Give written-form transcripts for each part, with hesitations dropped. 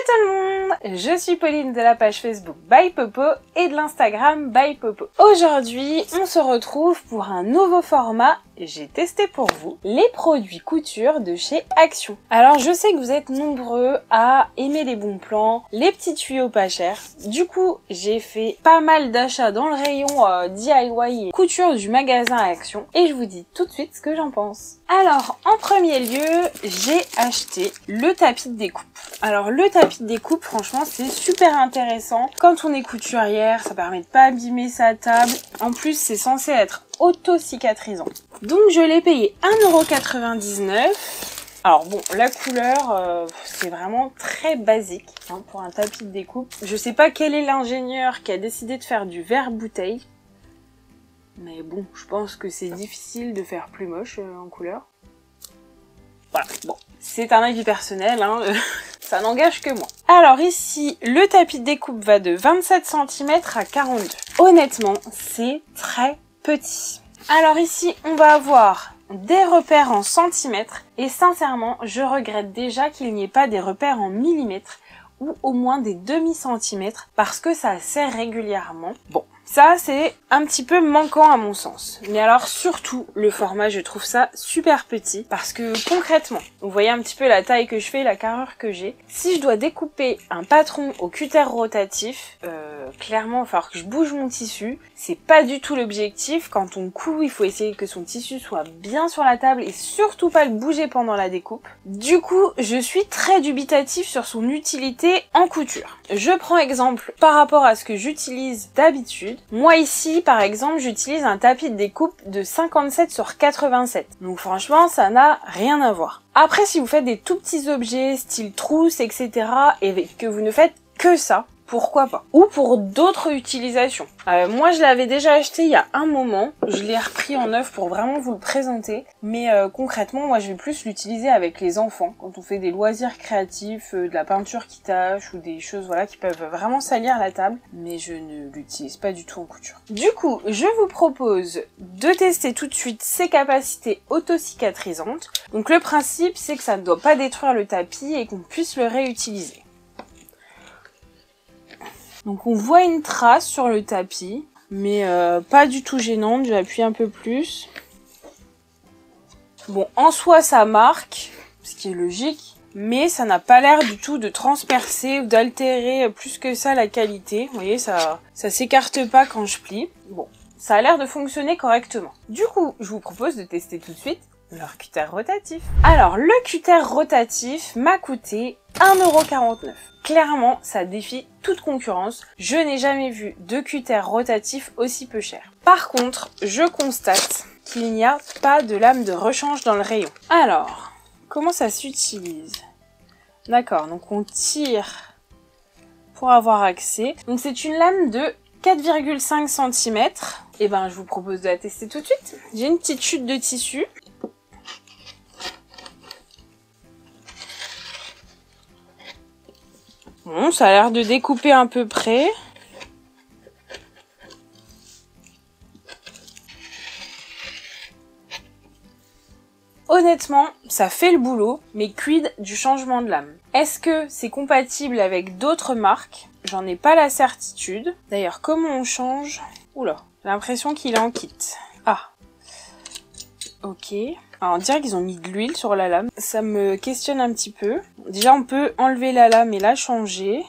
tout le monde, je suis Pauline de la page Facebook By Popo et de l'Instagram By Popo. Aujourd'hui, on se retrouve pour un nouveau format. J'ai testé pour vous les produits couture de chez Action. Alors je sais que vous êtes nombreux à aimer les bons plans, les petits tuyaux pas chers. Du coup, j'ai fait pas mal d'achats dans le rayon DIY et couture du magasin Action et je vous dis tout de suite ce que j'en pense. Alors, en premier lieu, j'ai acheté le tapis de découpe. Alors le tapis de découpe, franchement, c'est super intéressant. Quand on est couturière, ça permet de pas abîmer sa table. En plus, c'est censé être auto-cicatrisant. Donc je l'ai payé 1,99 €. Alors bon, la couleur, c'est vraiment très basique hein, pour un tapis de découpe. Je sais pas quel est l'ingénieur qui a décidé de faire du verre bouteille. Mais bon, je pense que c'est difficile de faire plus moche en couleur. Voilà, bon, c'est un avis personnel, hein, ça n'engage que moi. Alors ici, le tapis de découpe va de 27 cm à 42. Honnêtement, c'est très petit. Alors ici, on va avoir des repères en centimètres et sincèrement, je regrette déjà qu'il n'y ait pas des repères en millimètres ou au moins des demi-centimètres parce que ça sert régulièrement. Bon, ça c'est un petit peu manquant à mon sens. Mais alors surtout, le format, je trouve ça super petit parce que concrètement, vous voyez un petit peu la taille que je fais, la carrure que j'ai. Si je dois découper un patron au cutter rotatif, clairement, il va falloir que je bouge mon tissu. C'est pas du tout l'objectif. Quand on coud, il faut essayer que son tissu soit bien sur la table et surtout pas le bouger pendant la découpe. Du coup, je suis très dubitatif sur son utilité en couture. Je prends exemple par rapport à ce que j'utilise d'habitude. Moi ici, par exemple, j'utilise un tapis de découpe de 57 sur 87. Donc franchement, ça n'a rien à voir. Après, si vous faites des tout petits objets, style trousse, etc. et que vous ne faites que ça, pourquoi pas. Ou pour d'autres utilisations. Moi, je l'avais déjà acheté il y a un moment. Je l'ai repris en neuf pour vraiment vous le présenter. Mais concrètement, moi, je vais plus l'utiliser avec les enfants. Quand on fait des loisirs créatifs, de la peinture qui tâche ou des choses voilà qui peuvent vraiment salir la table. Mais je ne l'utilise pas du tout en couture. Du coup, je vous propose de tester tout de suite ses capacités auto-cicatrisantes. Donc le principe, c'est que ça ne doit pas détruire le tapis et qu'on puisse le réutiliser. Donc on voit une trace sur le tapis, mais pas du tout gênante, je vais appuyer un peu plus. Bon, en soi ça marque, ce qui est logique, mais ça n'a pas l'air du tout de transpercer ou d'altérer plus que ça la qualité. Vous voyez, ça s'écarte pas quand je plie. Bon, ça a l'air de fonctionner correctement. Du coup, je vous propose de tester tout de suite leur cutter rotatif. Alors, le cutter rotatif m'a coûté 1,49 €. Clairement, ça défie toute concurrence. Je n'ai jamais vu de cutter rotatif aussi peu cher. Par contre, je constate qu'il n'y a pas de lame de rechange dans le rayon. Alors, comment ça s'utilise? D'accord, donc on tire pour avoir accès. Donc c'est une lame de 4,5 cm. Et ben, je vous propose de la tester tout de suite. J'ai une petite chute de tissu. Bon, ça a l'air de découper à peu près. Honnêtement, ça fait le boulot, mais quid du changement de lame? Est-ce que c'est compatible avec d'autres marques? J'en ai pas la certitude. D'ailleurs, comment on change? Oula, j'ai l'impression qu'il est en kit. Ah, ok. Alors, on dirait qu'ils ont mis de l'huile sur la lame. Ça me questionne un petit peu. Déjà, on peut enlever la lame et la changer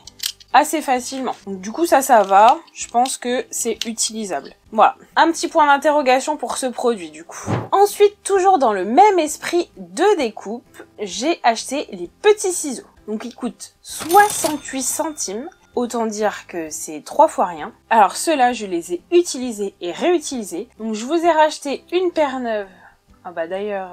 assez facilement. Donc, du coup, ça va. Je pense que c'est utilisable. Voilà. Un petit point d'interrogation pour ce produit, du coup. Ensuite, toujours dans le même esprit de découpe, j'ai acheté les petits ciseaux. Donc, ils coûtent 68 centimes. Autant dire que c'est 3 fois rien. Alors, ceux-là, je les ai utilisés et réutilisés. Donc, je vous ai racheté une paire neuve. Ah bah d'ailleurs,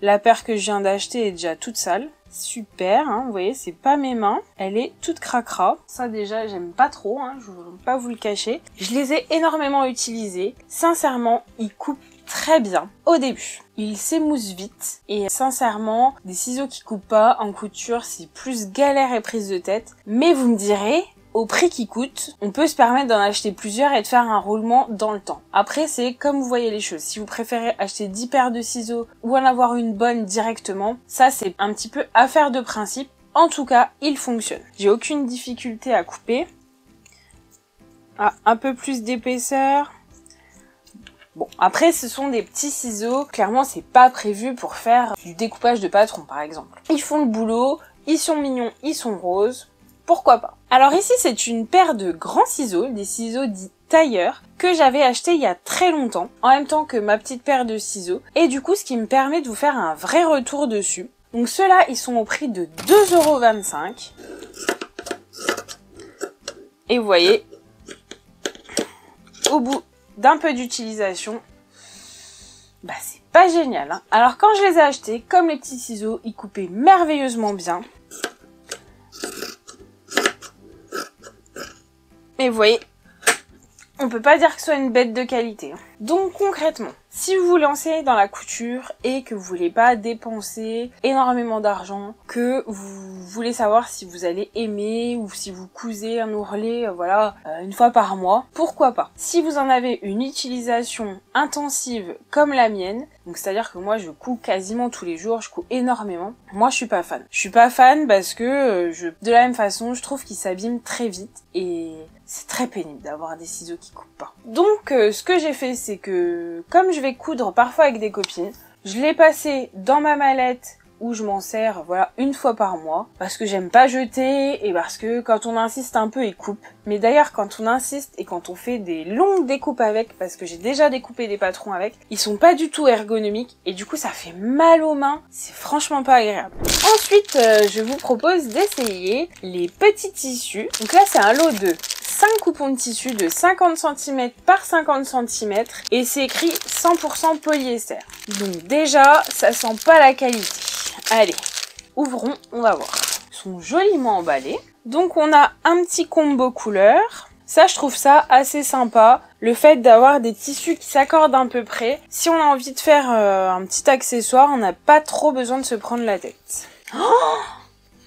la paire que je viens d'acheter est déjà toute sale. Super, hein, vous voyez, c'est pas mes mains. Elle est toute cracra. Ça déjà, j'aime pas trop, hein, je vais pas vous le cacher. Je les ai énormément utilisés. Sincèrement, ils coupent très bien au début. Ils s'émoussent vite. Et sincèrement, des ciseaux qui coupent pas en couture, c'est plus galère et prise de tête. Mais vous me direz, au prix qui coûte, on peut se permettre d'en acheter plusieurs et de faire un roulement dans le temps. Après, c'est comme vous voyez les choses. Si vous préférez acheter 10 paires de ciseaux ou en avoir une bonne directement, ça c'est un petit peu affaire de principe. En tout cas, il fonctionne. J'ai aucune difficulté à couper. Ah, un peu plus d'épaisseur. Bon, après, ce sont des petits ciseaux. Clairement, c'est pas prévu pour faire du découpage de patron, par exemple. Ils font le boulot, ils sont mignons, ils sont roses. Pourquoi pas? Alors ici, c'est une paire de grands ciseaux, des ciseaux dits tailleurs, que j'avais acheté il y a très longtemps, en même temps que ma petite paire de ciseaux. Et du coup, ce qui me permet de vous faire un vrai retour dessus. Donc ceux-là, ils sont au prix de 2,25 €. Et vous voyez, au bout d'un peu d'utilisation, bah c'est pas génial, hein. Alors quand je les ai achetés, comme les petits ciseaux, ils coupaient merveilleusement bien. Et vous voyez, on peut pas dire que ce soit une bête de qualité. Donc concrètement, si vous vous lancez dans la couture et que vous voulez pas dépenser énormément d'argent, que vous voulez savoir si vous allez aimer ou si vous cousez un ourlet, une fois par mois, pourquoi pas? Si vous en avez une utilisation intensive comme la mienne, donc c'est-à-dire que moi je couds quasiment tous les jours, je couds énormément, moi je suis pas fan. Je suis pas fan parce que de la même façon, je trouve qu'ils s'abîment très vite et c'est très pénible d'avoir des ciseaux qui coupent pas. Donc ce que j'ai fait, c'est que comme je vais coudre parfois avec des copines, je l'ai passé dans ma mallette où je m'en sers une fois par mois parce que j'aime pas jeter et parce que quand on insiste un peu, il coupe. Mais d'ailleurs quand on insiste et quand on fait des longues découpes avec, parce que j'ai déjà découpé des patrons avec, ils sont pas du tout ergonomiques et du coup ça fait mal aux mains, c'est franchement pas agréable. Ensuite je vous propose d'essayer les petits tissus. Donc là c'est un lot de 5 coupons de tissu de 50 cm par 50 cm et c'est écrit 100% polyester. Donc déjà, ça sent pas la qualité. Allez, ouvrons, on va voir. Ils sont joliment emballés. Donc on a un petit combo couleur. Ça, je trouve ça assez sympa. Le fait d'avoir des tissus qui s'accordent à peu près. Si on a envie de faire un petit accessoire, on n'a pas trop besoin de se prendre la tête. Oh,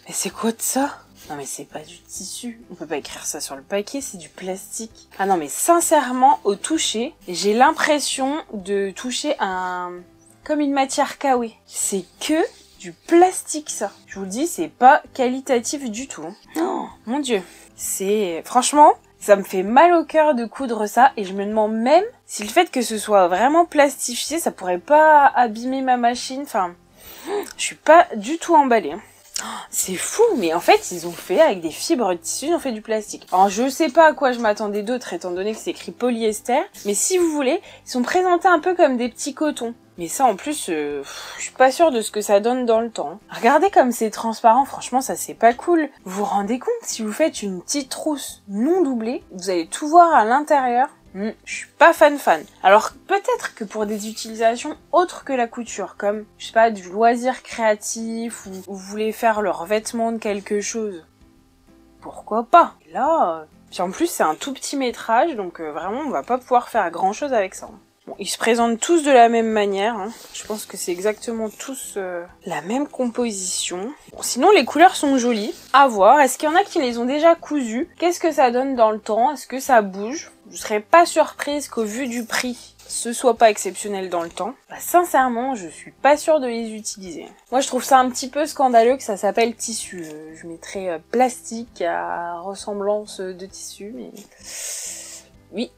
mais c'est quoi de ça ? Non mais c'est pas du tissu, on peut pas écrire ça sur le paquet, c'est du plastique. Ah non mais sincèrement, au toucher, j'ai l'impression de toucher comme une matière kawé. C'est que du plastique ça. Je vous le dis, c'est pas qualitatif du tout. Oh mon dieu, franchement, ça me fait mal au cœur de coudre ça et je me demande même si le fait que ce soit vraiment plastifié, ça pourrait pas abîmer ma machine. Enfin, je suis pas du tout emballée. C'est fou, mais en fait, ils ont fait avec des fibres de tissu, ils ont fait du plastique. Alors, je sais pas à quoi je m'attendais d'autre, étant donné que c'est écrit polyester, mais si vous voulez, ils sont présentés un peu comme des petits cotons. Mais ça, en plus, je suis pas sûre de ce que ça donne dans le temps. Regardez comme c'est transparent, franchement, ça c'est pas cool. Vous vous rendez compte, si vous faites une petite trousse non doublée, vous allez tout voir à l'intérieur. Je suis pas fan. Alors peut-être que pour des utilisations autres que la couture, comme, je sais pas, du loisir créatif, ou vous voulez faire leur vêtement de quelque chose, pourquoi pas? Et là, puis en plus c'est un tout petit métrage, donc vraiment on va pas pouvoir faire grand chose avec ça. Bon, ils se présentent tous de la même manière, hein. Je pense que c'est exactement tous la même composition. Bon, sinon les couleurs sont jolies, à voir. Est-ce qu'il y en a qui les ont déjà cousues? Qu'est-ce que ça donne dans le temps? Est-ce que ça bouge? Je serais pas surprise qu'au vu du prix, ce soit pas exceptionnel dans le temps. Bah, sincèrement, je suis pas sûre de les utiliser. Moi, je trouve ça un petit peu scandaleux que ça s'appelle tissu. Je mettrais plastique à ressemblance de tissu, mais... oui.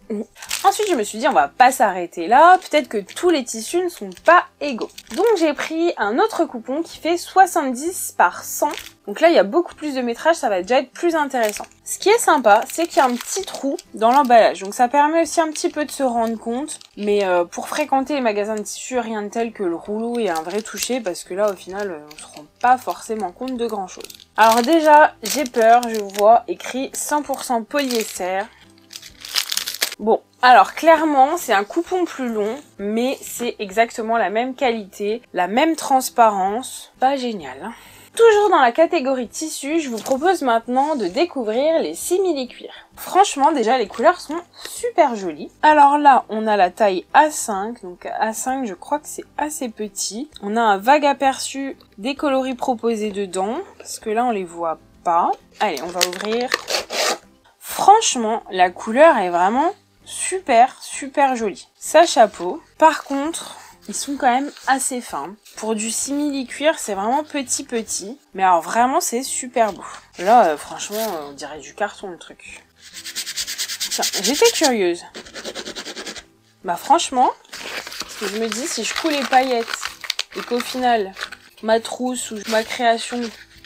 Ensuite, je me suis dit, on va pas s'arrêter là. Peut-être que tous les tissus ne sont pas égaux. Donc, j'ai pris un autre coupon qui fait 70 par 100. Donc là, il y a beaucoup plus de métrage, ça va déjà être plus intéressant. Ce qui est sympa, c'est qu'il y a un petit trou dans l'emballage. Donc ça permet aussi un petit peu de se rendre compte. Mais pour fréquenter les magasins de tissus, rien de tel que le rouleau et un vrai toucher. Parce que là, au final, on se rend pas forcément compte de grand chose. Alors déjà, j'ai peur, je vois écrit 100% polyester. Bon, alors clairement, c'est un coupon plus long, mais c'est exactement la même qualité, la même transparence. Pas génial, hein. Toujours dans la catégorie tissu, je vous propose maintenant de découvrir les simili-cuirs. Franchement, déjà, les couleurs sont super jolies. Alors là, on a la taille A5, donc A5, je crois que c'est assez petit. On a un vague aperçu des coloris proposés dedans, parce que là, on les voit pas. Allez, on va ouvrir. Franchement, la couleur est vraiment super jolie. Ça, chapeau. Par contre, ils sont quand même assez fins. Pour du simili-cuir, c'est vraiment petit. Mais alors vraiment, c'est super beau. Là, franchement, on dirait du carton le truc. Tiens, j'étais curieuse. Bah franchement, ce que je me dis, si je coule les paillettes et qu'au final, ma trousse ou ma création,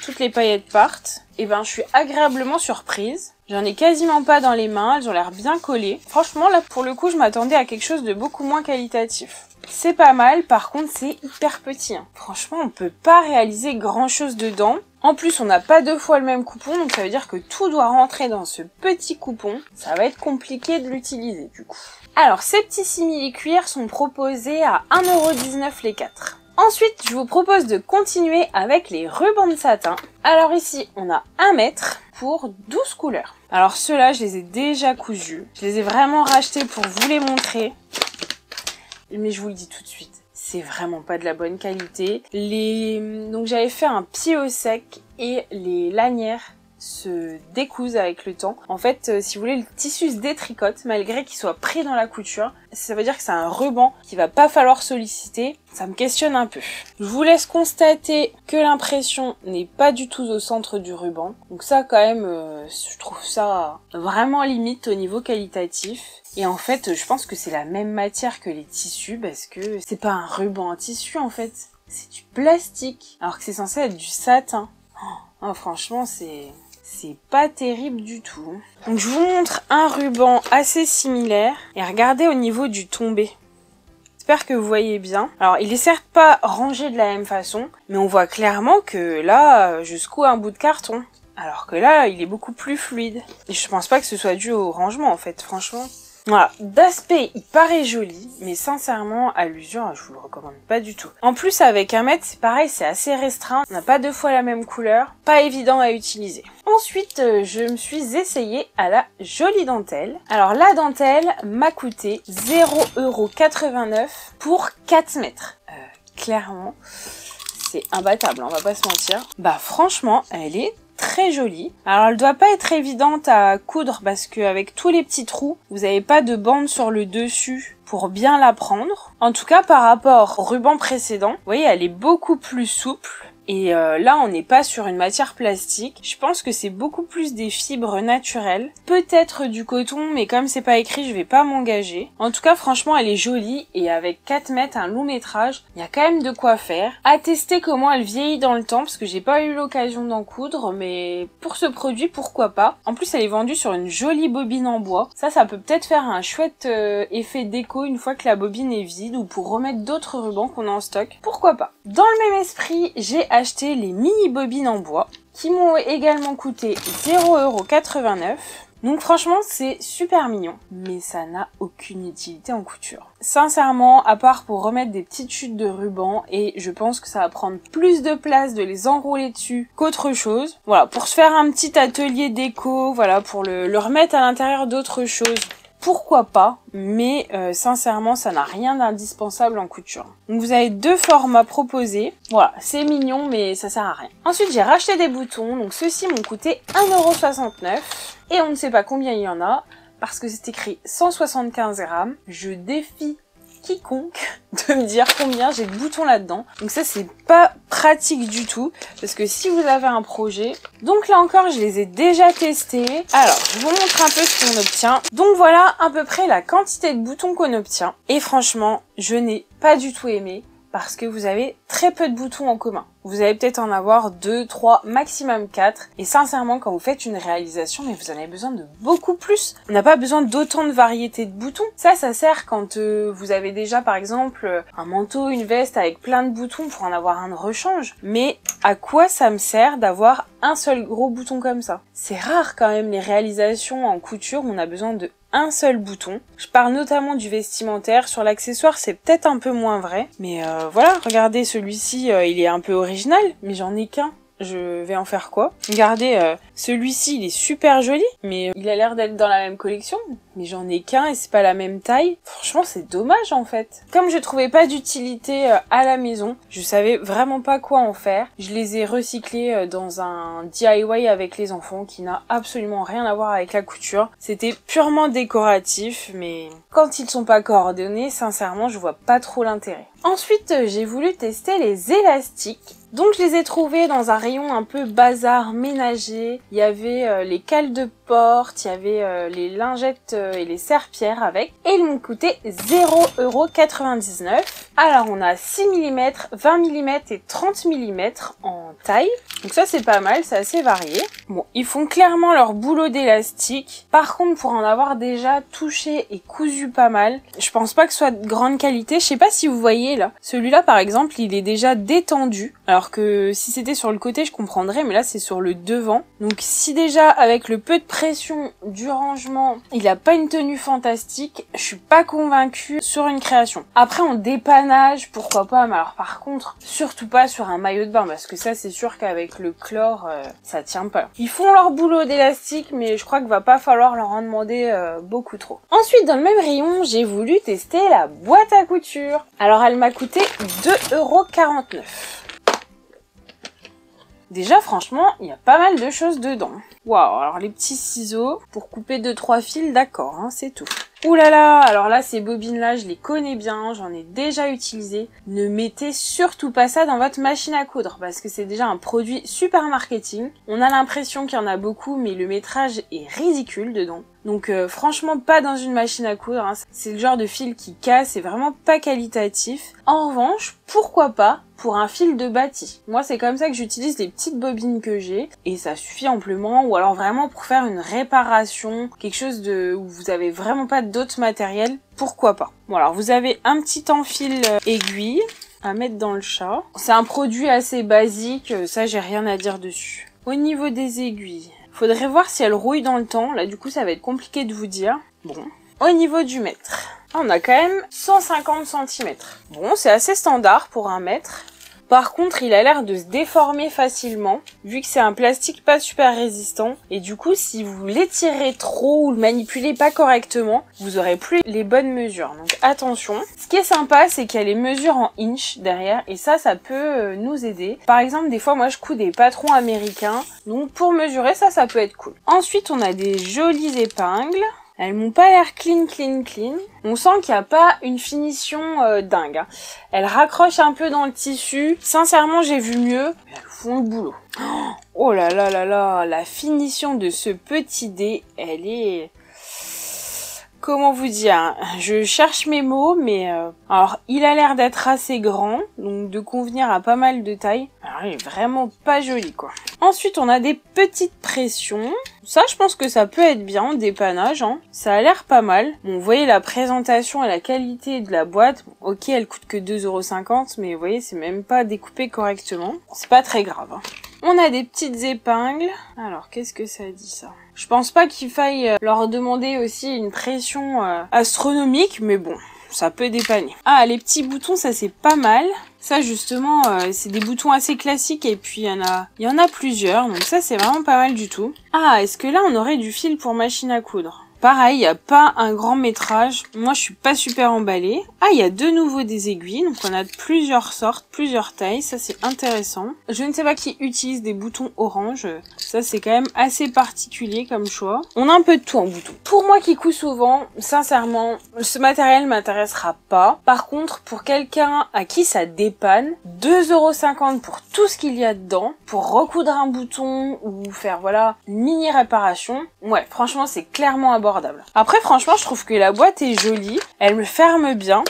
toutes les paillettes partent, et ben je suis agréablement surprise. J'en ai quasiment pas dans les mains, elles ont l'air bien collées. Franchement, là, pour le coup, je m'attendais à quelque chose de beaucoup moins qualitatif. C'est pas mal, par contre, c'est hyper petit. Hein. Franchement, on peut pas réaliser grand chose dedans. En plus, on n'a pas 2 fois le même coupon, donc ça veut dire que tout doit rentrer dans ce petit coupon. Ça va être compliqué de l'utiliser, du coup. Alors, ces petits simili-cuirs sont proposés à 1,19 € les 4. Ensuite, je vous propose de continuer avec les rubans de satin. Alors ici, on a 1 mètre pour 12 couleurs. Alors ceux-là, je les ai déjà cousus. Je les ai vraiment rachetés pour vous les montrer. Mais je vous le dis tout de suite, c'est vraiment pas de la bonne qualité. Donc j'avais fait un pied au sec et les lanières se décousent avec le temps. En fait, si vous voulez, le tissu se détricote malgré qu'il soit pris dans la couture. Ça veut dire que c'est un ruban qu'il va pas falloir solliciter. Ça me questionne un peu. Je vous laisse constater que l'impression n'est pas du tout au centre du ruban. Donc ça, quand même, je trouve ça vraiment limite au niveau qualitatif. Et en fait, je pense que c'est la même matière que les tissus parce que c'est pas un ruban en tissu en fait. C'est du plastique. Alors que c'est censé être du satin. Oh, franchement, c'est pas terrible du tout. Donc je vous montre un ruban assez similaire et regardez au niveau du tombé. J'espère que vous voyez bien. Alors il est certes pas rangé de la même façon, mais on voit clairement que là, je secoue un bout de carton. Alors que là, il est beaucoup plus fluide. Et je pense pas que ce soit dû au rangement en fait, franchement. Voilà, d'aspect il paraît joli, mais sincèrement à l'usure je vous le recommande pas du tout. En plus avec 1 mètre c'est pareil, c'est assez restreint, on n'a pas 2 fois la même couleur, pas évident à utiliser. Ensuite je me suis essayée à la jolie dentelle. Alors la dentelle m'a coûté 0,89 € pour 4 mètres. Clairement c'est imbattable, on va pas se mentir. Bah franchement elle est très jolie. Alors elle doit pas être évidente à coudre parce qu'avec tous les petits trous, vous n'avez pas de bande sur le dessus pour bien la prendre. En tout cas par rapport au ruban précédent, vous voyez elle est beaucoup plus souple. Et là, on n'est pas sur une matière plastique. Je pense que c'est beaucoup plus des fibres naturelles. Peut-être du coton, mais comme c'est pas écrit, je vais pas m'engager. En tout cas, franchement, elle est jolie. Et avec 4 mètres, un long métrage, il y a quand même de quoi faire. À tester comment elle vieillit dans le temps, parce que j'ai pas eu l'occasion d'en coudre. Mais pour ce produit, pourquoi pas. En plus, elle est vendue sur une jolie bobine en bois. Ça peut peut-être faire un chouette effet déco une fois que la bobine est vide. Ou pour remettre d'autres rubans qu'on a en stock. Pourquoi pas. Dans le même esprit, j'ai acheté les mini bobines en bois qui m'ont également coûté 0,89 €. Donc franchement c'est super mignon, mais ça n'a aucune utilité en couture. Sincèrement, à part pour remettre des petites chutes de ruban, et je pense que ça va prendre plus de place de les enrouler dessus qu'autre chose. Voilà, pour se faire un petit atelier déco, voilà, pour le remettre à l'intérieur d'autre chose. Pourquoi pas, mais sincèrement ça n'a rien d'indispensable en couture. Donc vous avez 2 formats proposés, voilà, c'est mignon mais ça sert à rien. Ensuite j'ai racheté des boutons, donc ceux-ci m'ont coûté 1,69 € et on ne sait pas combien il y en a parce que c'est écrit 175 grammes. Je défie quiconque de me dire combien j'ai de boutons là-dedans. Donc ça c'est pas pratique du tout parce que si vous avez un projet, donc là encore je les ai déjà testés. Alors je vous montre un peu ce qu'on obtient. Donc voilà à peu près la quantité de boutons qu'on obtient et franchement je n'ai pas du tout aimé parce que vous avez très peu de boutons en commun. Vous allez peut-être en avoir 2, 3, maximum 4. Et sincèrement, quand vous faites une réalisation, mais vous en avez besoin de beaucoup plus. On n'a pas besoin d'autant de variété de boutons. Ça sert quand vous avez déjà, par exemple, un manteau, une veste avec plein de boutons pour en avoir un de rechange. Mais à quoi ça me sert d'avoir un seul gros bouton comme ça? C'est rare quand même les réalisations en couture où on a besoin de un seul bouton. Je parle notamment du vestimentaire. Sur l'accessoire, c'est peut-être un peu moins vrai. Mais voilà, regardez, celui-ci, il est un peu original, mais j'en ai qu'un. Je vais en faire quoi? Regardez, Celui-ci, il est super joli, mais il a l'air d'être dans la même collection. Mais j'en ai qu'un et c'est pas la même taille. Franchement, c'est dommage en fait. Comme je trouvais pas d'utilité à la maison, je savais vraiment pas quoi en faire. Je les ai recyclés dans un DIY avec les enfants qui n'a absolument rien à voir avec la couture. C'était purement décoratif, mais quand ils sont pas coordonnés, sincèrement, je vois pas trop l'intérêt. Ensuite, j'ai voulu tester les élastiques. Donc je les ai trouvés dans un rayon un peu bazar ménager. Il y avait les cales de porte, il y avait les lingettes et les serpillères avec. Et ils m'ont coûté 0,99 €. Alors on a 6 mm, 20 mm et 30 mm en taille. Donc ça c'est pas mal, c'est assez varié. Bon, ils font clairement leur boulot d'élastique. Par contre, pour en avoir déjà touché et cousu pas mal, je pense pas que ce soit de grande qualité. Je sais pas si vous voyez là. Celui-là par exemple, il est déjà détendu. Alors que si c'était sur le côté, je comprendrais, mais là c'est sur le devant. Donc si déjà avec le peu de pression du rangement, il a pas une tenue fantastique, je suis pas convaincue sur une création. Après en dépannage, pourquoi pas, mais alors par contre, surtout pas sur un maillot de bain, parce que ça c'est sûr qu'avec le chlore, ça tient pas. Ils font leur boulot d'élastique, mais je crois qu'il va pas falloir leur en demander beaucoup trop. Ensuite, dans le même rayon, j'ai voulu tester la boîte à couture. Alors elle m'a coûté 2,49 €. Déjà, franchement, il y a pas mal de choses dedans. Waouh, alors les petits ciseaux pour couper 2-3 fils, d'accord, hein, c'est tout. Ouh là là, alors là, ces bobines-là, je les connais bien, j'en ai déjà utilisé. Ne mettez surtout pas ça dans votre machine à coudre, parce que c'est déjà un produit super marketing. On a l'impression qu'il y en a beaucoup, mais le métrage est ridicule dedans. Donc franchement, pas dans une machine à coudre, hein. C'est le genre de fil qui casse, c'est vraiment pas qualitatif. En revanche, pourquoi pas pour un fil de bâti. Moi, c'est comme ça que j'utilise les petites bobines que j'ai, et ça suffit amplement, ou alors vraiment pour faire une réparation, quelque chose où vous avez vraiment pas d'autres matériels, pourquoi pas. Bon, alors vous avez un petit enfil aiguille à mettre dans le chat. C'est un produit assez basique, ça j'ai rien à dire dessus. Au niveau des aiguilles, faudrait voir si elles rouillent dans le temps, là du coup ça va être compliqué de vous dire. Bon, au niveau du mètre, on a quand même 150 cm. Bon, c'est assez standard pour un mètre. Par contre, il a l'air de se déformer facilement, vu que c'est un plastique pas super résistant. Et du coup, si vous l'étirez trop ou le manipulez pas correctement, vous aurez plus les bonnes mesures. Donc attention. Ce qui est sympa, c'est qu'il y a les mesures en inch derrière, et ça peut nous aider. Par exemple, des fois, moi, je couds des patrons américains. Donc pour mesurer, ça peut être cool. Ensuite, on a des jolies épingles. Elles m'ont pas l'air clean. On sent qu'il n'y a pas une finition dingue. Hein. Elles raccrochent un peu dans le tissu. Sincèrement, j'ai vu mieux. Elles font le boulot. Oh là là là là, la finition de ce petit dé, elle est... Comment vous dire? Je cherche mes mots, mais... Alors, il a l'air d'être assez grand, donc de convenir à pas mal de tailles. Alors, il est vraiment pas joli, quoi. Ensuite, on a des petites pressions. Ça, je pense que ça peut être bien en dépannage, hein. Ça a l'air pas mal. Bon, vous voyez la présentation et la qualité de la boîte. Bon, ok, elle coûte que 2,50 €, mais vous voyez, c'est même pas découpé correctement. C'est pas très grave, hein. On a des petites épingles. Alors, qu'est-ce que ça dit, ça? Je pense pas qu'il faille leur demander aussi une pression astronomique, mais bon, ça peut dépanner. Ah, les petits boutons, ça c'est pas mal. Ça justement, c'est des boutons assez classiques et puis il y en a plusieurs, donc ça c'est vraiment pas mal du tout. Ah, est-ce que là on aurait du fil pour machine à coudre? Pareil, il n'y a pas un grand métrage. Moi, je suis pas super emballée. Ah, il y a de nouveau des aiguilles. Donc, on a plusieurs sortes, plusieurs tailles. Ça, c'est intéressant. Je ne sais pas qui utilise des boutons orange. Ça, c'est quand même assez particulier comme choix. On a un peu de tout en bouton. Pour moi qui couds souvent, sincèrement, ce matériel m'intéressera pas. Par contre, pour quelqu'un à qui ça dépanne, 2,50 € pour tout ce qu'il y a dedans, pour recoudre un bouton ou faire, voilà, une mini réparation. Ouais, franchement, c'est clairement abordable. Après, franchement, je trouve que la boîte est jolie. Elle me ferme bien.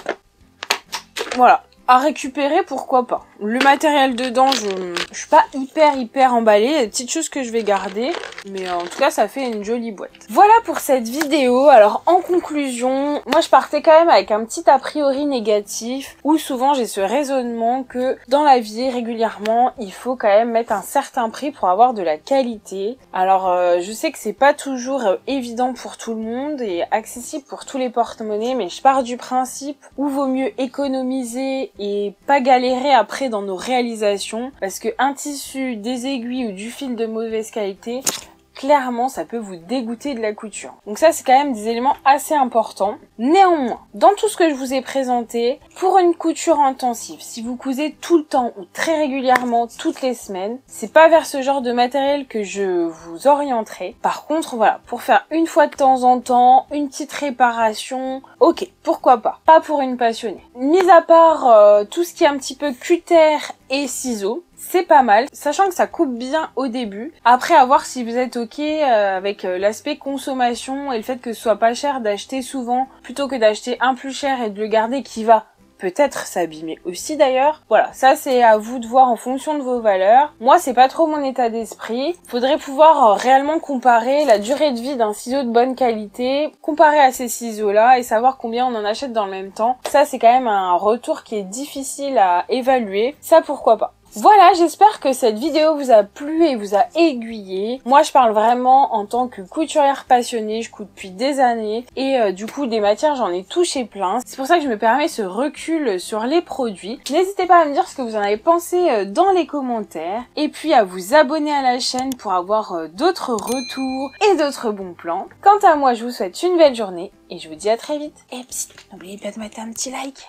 Voilà. À récupérer, pourquoi pas. Le matériel dedans, je suis pas hyper emballée. Il y a des petites choses que je vais garder. Mais en tout cas, ça fait une jolie boîte. Voilà pour cette vidéo. Alors, en conclusion, moi, je partais quand même avec un petit a priori négatif. Où souvent, j'ai ce raisonnement que dans la vie, régulièrement, il faut quand même mettre un certain prix pour avoir de la qualité. Alors, je sais que c'est pas toujours évident pour tout le monde et accessible pour tous les porte-monnaies. Mais je pars du principe où vaut mieux économiser et pas galérer après dans nos réalisations, parce que un tissu, des aiguilles ou du fil de mauvaise qualité, clairement ça peut vous dégoûter de la couture. Donc ça c'est quand même des éléments assez importants. Néanmoins, dans tout ce que je vous ai présenté, pour une couture intensive, si vous cousez tout le temps ou très régulièrement toutes les semaines, c'est pas vers ce genre de matériel que je vous orienterai. Par contre, voilà, pour faire une fois de temps en temps, une petite réparation, ok, pourquoi pas. Pas pour une passionnée. Mis à part tout ce qui est un petit peu cutter et ciseaux, c'est pas mal, sachant que ça coupe bien au début. Après, à voir si vous êtes ok avec l'aspect consommation et le fait que ce soit pas cher d'acheter souvent, plutôt que d'acheter un plus cher et de le garder qui va peut-être s'abîmer aussi d'ailleurs. Voilà, ça c'est à vous de voir en fonction de vos valeurs. Moi, c'est pas trop mon état d'esprit. Faudrait pouvoir réellement comparer la durée de vie d'un ciseau de bonne qualité, comparer à ces ciseaux-là et savoir combien on en achète dans le même temps. Ça, c'est quand même un retour qui est difficile à évaluer. Ça, pourquoi pas. Voilà, j'espère que cette vidéo vous a plu et vous a aiguillé. Moi, je parle vraiment en tant que couturière passionnée, je couds depuis des années et du coup, des matières, j'en ai touché plein. C'est pour ça que je me permets ce recul sur les produits. N'hésitez pas à me dire ce que vous en avez pensé dans les commentaires et puis à vous abonner à la chaîne pour avoir d'autres retours et d'autres bons plans. Quant à moi, je vous souhaite une belle journée et je vous dis à très vite. Et psst, n'oubliez pas de mettre un petit like.